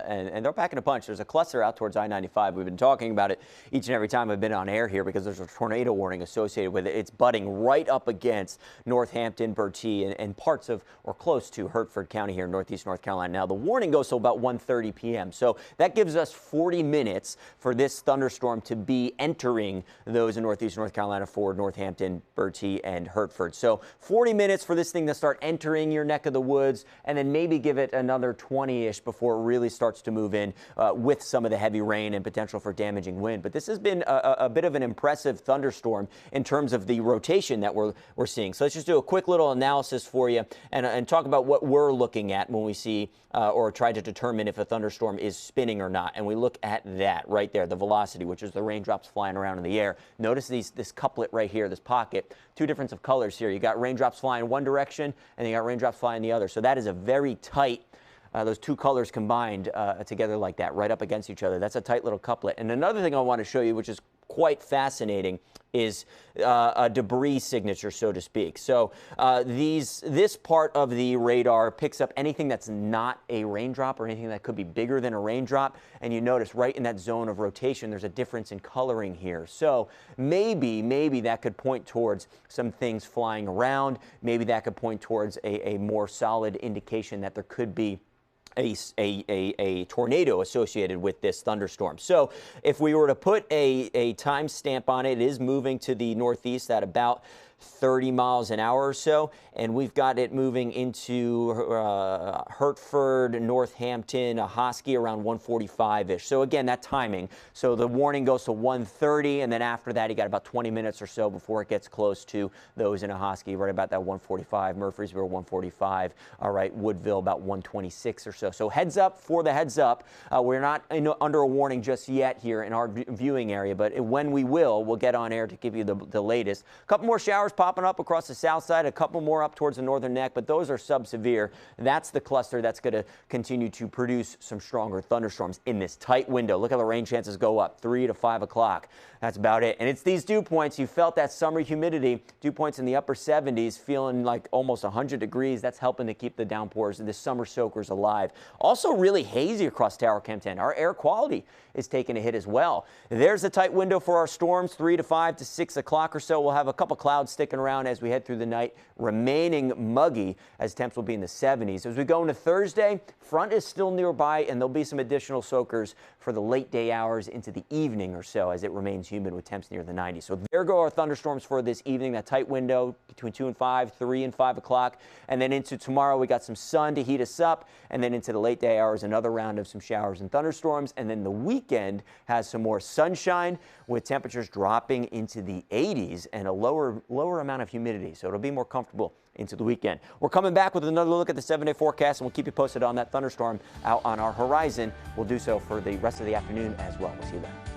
and they're packing a punch. There's a cluster out towards I-95. We've been talking about it each and every time I've been on air here because there's a tornado warning associated with it. It's butting right up against Northampton, Bertie, and parts of or close to Hertford County here in northeast North Carolina. Now, the warning goes till about 1:30 p.m. So that gives us 40 minutes for this thunderstorm to be entering those in northeast North Carolina for Northampton, Bertie, and Hertford. So 40 minutes for this thing to start entering your neck of the woods, and then maybe give it another 20-ish before it really starts to move in with some of the heavy rain and potential for damaging wind. But this has been a bit of an impressive thunderstorm in terms of the rotation that we're seeing. So let's just do a quick little analysis for you and talk about what we're looking at when we see or try to determine if a thunderstorm is spinning or not. And we look at that right there, the velocity, which is the raindrops flying around in the air. Notice this couplet right here, this pocket, two difference of colors here. You got raindrops flying one direction and you got raindrops flying the other. So that is a very tight, those two colors combined together like that, right up against each other. That's a tight little couplet. And another thing I want to show you, which is quite fascinating, is a debris signature, so to speak. So this part of the radar picks up anything that's not a raindrop or anything that could be bigger than a raindrop. And you notice right in that zone of rotation, there's a difference in coloring here. So maybe that could point towards some things flying around. Maybe that could point towards a more solid indication that there could be a tornado associated with this thunderstorm. So if we were to put a time stamp on it, it is moving to the northeast at about 30 miles an hour or so, and we've got it moving into Hertford, Northampton, Hosky around 1:45-ish. So again, that timing. So the warning goes to 1:30, and then after that, you got about 20 minutes or so before it gets close to those in Hosky, right about that 1:45, Murfreesboro 1:45, all right, Woodville about 1:26 or so. So heads up for the heads up. We're not under a warning just yet here in our viewing area, but when we will, we'll get on air to give you the latest. A couple more showers popping up across the south side, a couple more up towards the northern neck, but those are sub-severe. That's the cluster that's going to continue to produce some stronger thunderstorms in this tight window. Look how the rain chances go up, 3 to 5 o'clock. That's about it. And it's these dew points. You felt that summer humidity, dew points in the upper 70s, feeling like almost 100 degrees. That's helping to keep the downpours and the summer soakers alive. Also really hazy across Tower Chem 10. Our air quality is taking a hit as well. There's a tight window for our storms, 3 to 5 to 6 o'clock or so. We'll have a couple clouds sticking around as we head through the night, remaining muggy as temps will be in the 70s. As we go into Thursday, front is still nearby, and there'll be some additional soakers for the late day hours into the evening or so as it remains humid with temps near the 90s. So there go our thunderstorms for this evening, that tight window between 2 and 5, 3 and 5 o'clock. And then into tomorrow, we got some sun to heat us up. And then into the late day hours, another round of some showers and thunderstorms. And then the weekend has some more sunshine with temperatures dropping into the 80s and a lower amount of humidity. So it'll be more comfortable into the weekend. We're coming back with another look at the 7-day forecast, and we'll keep you posted on that thunderstorm out on our horizon. We'll do so for the rest of the afternoon as well. We'll see you then.